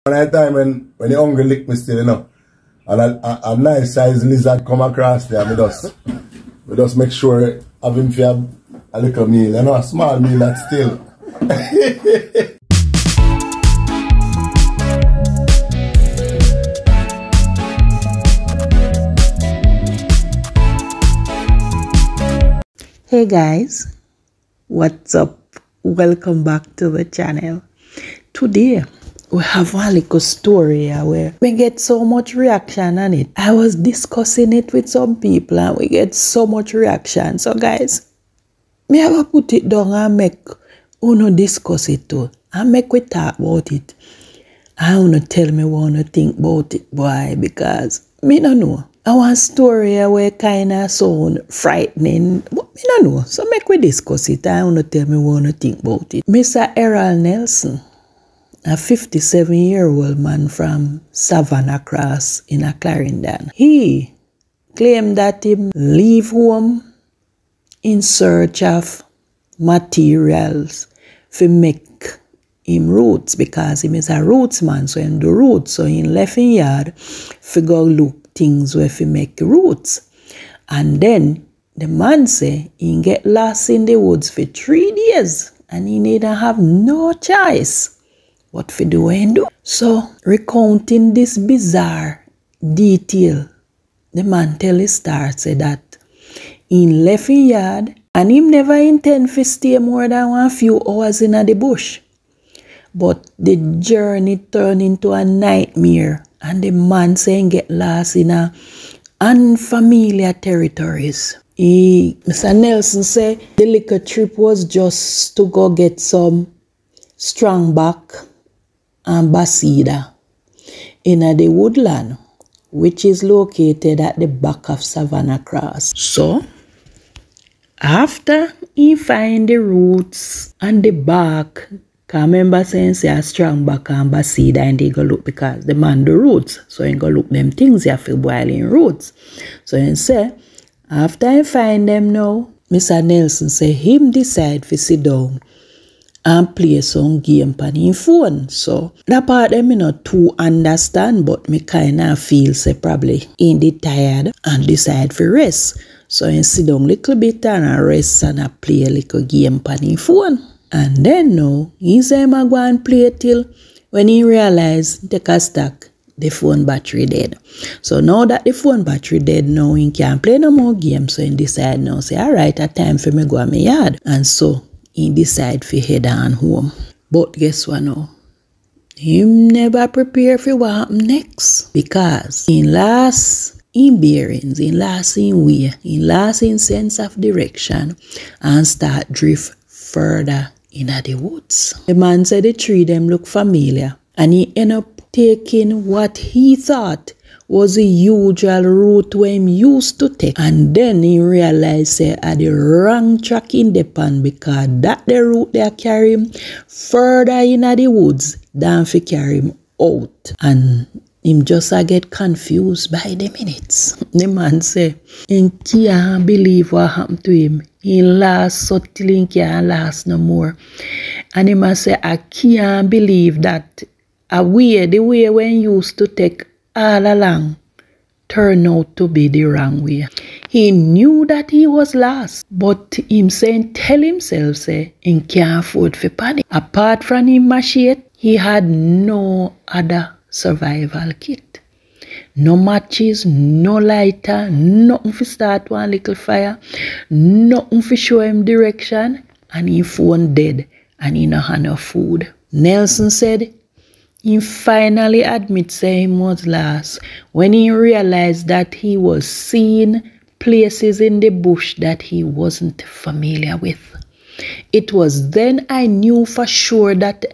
One at a time when the hungry lick me still, you know, and a nice size lizard come across there, we just make sure have him for a little meal, you know, a small meal that's still. Hey guys, what's up? Welcome back to the channel. Today we have one little story where we get so much reaction on it. I was discussing it with some people and we get so much reaction. So guys, me I go put it down and make uno discuss it too. And make we talk about it. I wanna tell me what you think about it, boy, because me no know. I want story where kinda sound frightening, but me no know. So make we discuss it. I wanna tell me what you think about it. Mr. Errol Nelson, a 57-year-old man from Savannah Cross in a Clarendon. He claimed that he leave home in search of materials to make him roots because he is a roots man, so him do roots. So he left in yard to go look things where he make roots. And then the man say he get lost in the woods for 3 days and he need to have no choice what to do and do. So recounting this bizarre detail, the man tell his star say that he left in yard and him never intend to stay more than one few hours in the bush. But the journey turned into a nightmare and the man saying get lost in a unfamiliar territories. Mr. Nelson say the little trip was just to go get some strong back and basida in the woodland, which is located at the back of Savannah Cross. So after he find the roots and the bark, can remember saying say a strong back and basida and they go look because the man do roots. So he go look them things you feel boiling roots. So he say after he find them now, Mr. Nelson say him decide to sit down and play some game on his phone. So that part them me not too understand, but me kinda feel say probably he did tired and decide for rest. So he sit down little bit and rest and play a little game on his phone. And then now, he say him go and play till when he realize take a stock, the phone battery dead. So now that the phone battery dead, now he can't play no more games. So he decide now, say, alright, a time for me go to my yard. And so he decide to head on home. But guess what now? Him never prepare for what happen next. Because in last in bearings, in last in way, in last in sense of direction, and start drift further in the woods. The man said the tree them look familiar and he end up taking what he thought was the usual route where he used to take. And then he realized say at the wrong track in the pan because that the route they carry him further in the woods than to carry him out. And him just get confused by the minutes. The man say he can't believe what happened to him. He last so till he can't last no more. And he must say, I can't believe that the way when he used to take all along turned out to be the wrong way. He knew that he was lost, but him saying, tell himself, say, he can't afford for panic. Apart from him machete, he had no other survival kit. No matches, no lighter, nothing to start one little fire, nothing to show him direction, and his phone dead and he no have no food. Nelson said he finally admits say he was lost when he realized that he was seeing places in the bush that he wasn't familiar with. It was then I knew for sure that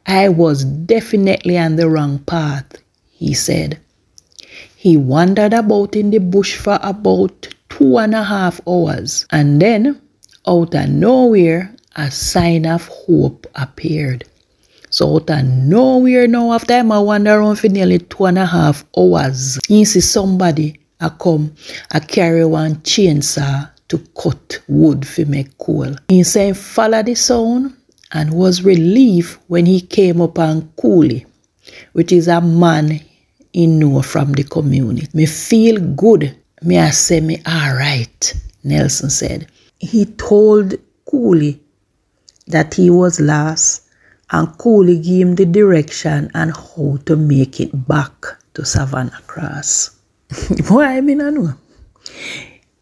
I was definitely on the wrong path, he said. He wandered about in the bush for about 2.5 hours and then out of nowhere a sign of hope appeared. So out of nowhere now after him I wander around for nearly 2.5 hours, he see somebody come carry one chainsaw to cut wood for make coal. He said follow the sound and was relieved when he came upon Cooley, which is a man he know from the community. Me feel good. Me I say me alright, Nelson said. He told Cooley that he was lost, and Cooley gave him the direction and how to make it back to Savannah Cross. Boy, I mean I know.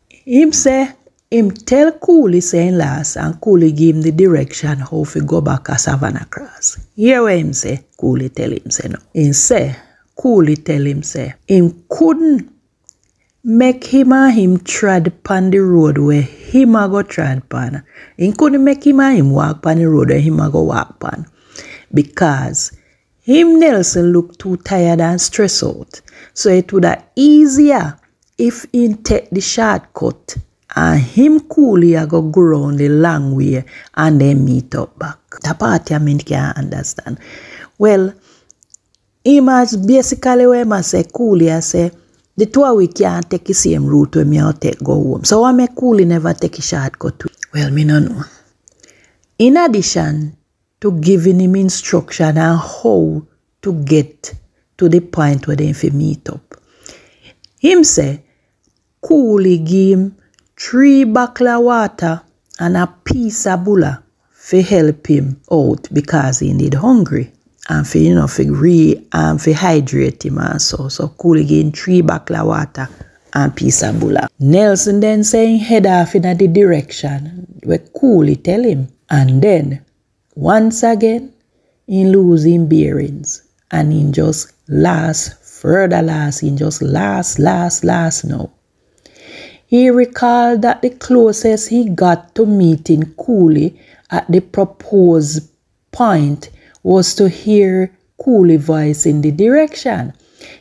Him say, him tell Cooley saying last, and Cooley give him the direction how to go back to Savannah Cross. Hear what him say, Cooley tell him say no. Him say, Cooley tell him say, him couldn't make him and him tread upon the road where him a go tread upon. Him couldn't make him and him walk upon the road where him a go walk upon. Because him Nelson look too tired and stressed out. So it would have easier if he take the shortcut and him Cooley a go around the long way and then meet up back. That part I mean can't understand. Well, him as basically when I say Cooley, I say the two of we can't take the same route when me out take go home. So why make Cooley never take a shortcut? Well, me no know. In addition to giving him instruction on how to get to the point where they fi meet up, him say Cooley give him 3 buckle of water and a piece of bulla to help him out because he need hungry and for for hydrate him and so. So Cooley give him 3 buckle of water and piece of bulla. Nelson then saying head off in the direction where Cooley tell him, and then once again he lose him bearings and he just he just last now. He recalled that the closest he got to meeting Cooley at the proposed point was to hear Cooley's voice in the direction.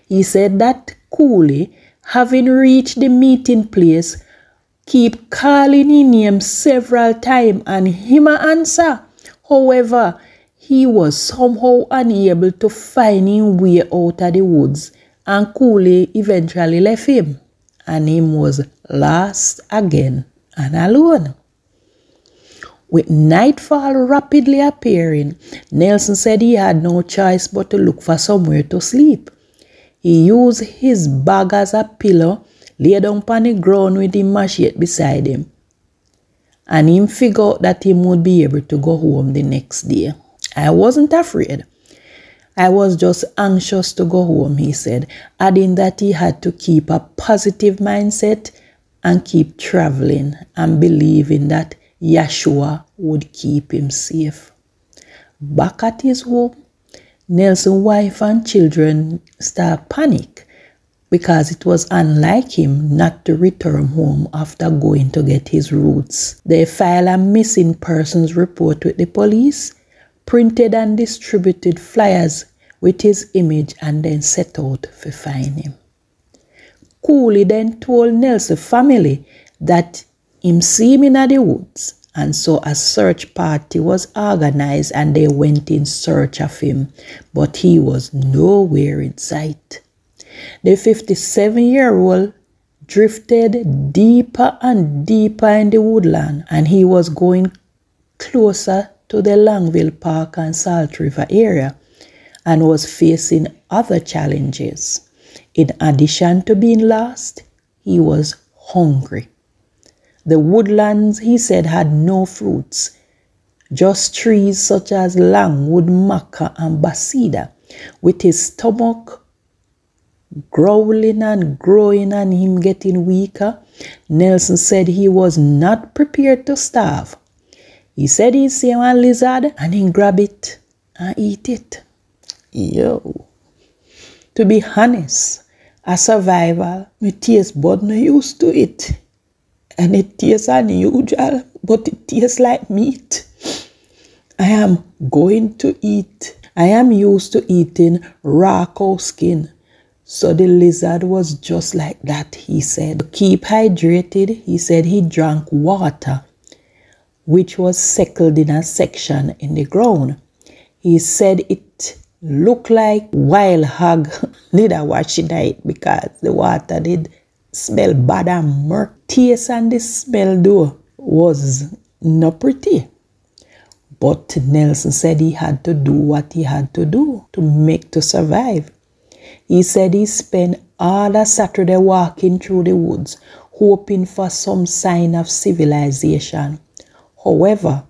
He said that Cooley, having reached the meeting place, keep calling his name several times and him a answer. However, he was somehow unable to find his way out of the woods, and Cooley eventually left him, and him was lost again and alone. With nightfall rapidly appearing, Nelson said he had no choice but to look for somewhere to sleep. He used his bag as a pillow, lay down on the ground with the machete beside him, and him figured out that he would be able to go home the next day. I wasn't afraid. I was just anxious to go home, he said, adding that he had to keep a positive mindset and keep traveling and believing that Yeshua would keep him safe. Back at his home, Nelson's wife and children start panic because it was unlike him not to return home after going to get his roots. They filed a missing persons report with the police, printed and distributed flyers with his image, and then set out to find him. Cooley then told Nelson's family that him see him in the woods, and so a search party was organized and they went in search of him, but he was nowhere in sight. The 57-year-old drifted deeper and deeper in the woodland, and he was going closer to the Longville Park and Salt River area and was facing other challenges. In addition to being lost, he was hungry. The woodlands, he said, had no fruits, just trees such as longwood, maca, and basida. With his stomach growling and growing and him getting weaker, Nelson said he was not prepared to starve. He said he see one lizard and he grab it and eat it. Yo. To be honest, as survival, my taste bud not used to it. And it tastes unusual, but it tastes like meat. I am used to eating raw cow skin. So the lizard was just like that, he said. To keep hydrated, he said he drank water, which was settled in a section in the ground. He said it looked like wild hog. Did I watch it night because the water did smell bad and murk. Taste and the smell though was not pretty. But Nelson said he had to do what he had to do to survive. He said he spent all that Saturday walking through the woods, hoping for some sign of civilization. However,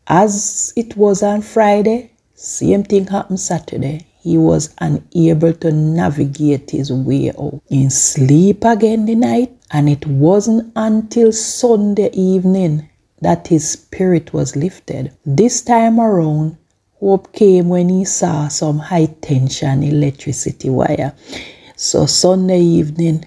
as it was on Friday, same thing happened Saturday. He was unable to navigate his way out. He sleep again the night, and it wasn't until Sunday evening that his spirit was lifted. This time around, hope came when he saw some high tension electricity wire. So Sunday evening,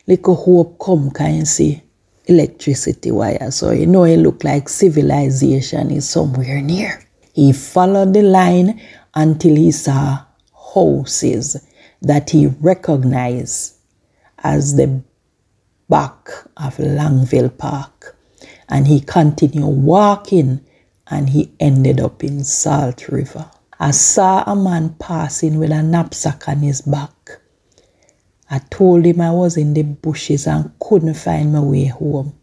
little hope come, can you see? Electricity wire. So you know it looked like civilization is somewhere near. He followed the line until he saw houses that he recognized as the back of Langville Park. And he continued walking and he ended up in Salt River. I saw a man passing with a knapsack on his back. I told him I was in the bushes and couldn't find my way home.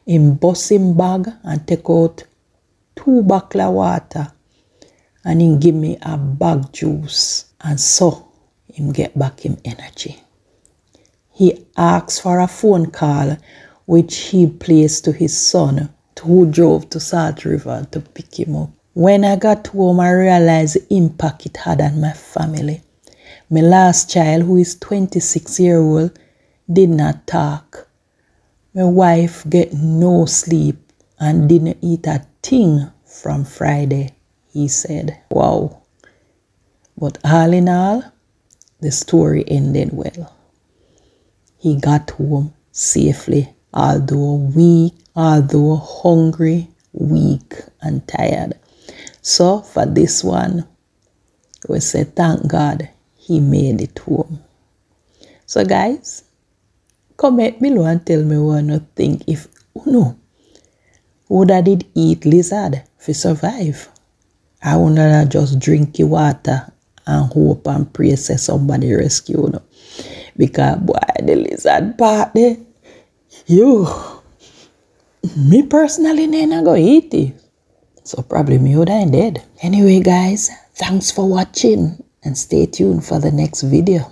He bust him bag and take out 2 bottles of water and he give me a bag juice, and so him get back him energy. He asked for a phone call which he placed to his son, who drove to Salt River to pick him up. When I got home, I realized the impact it had on my family. My last child, who is 26-year-old, did not talk. My wife get no sleep and didn't eat a thing from Friday, he said. Wow. But all in all, the story ended well. He got home safely, although hungry, weak, and tired. So for this one, we say thank God he made it home. So guys, comment below and tell me what you think. If would I did eat lizard to survive? I would not just drink the water and hope and pray say somebody rescue you. Because boy, the lizard part there, me personally never go eat it. So probably me would have dead. Anyway guys, thanks for watching and stay tuned for the next video.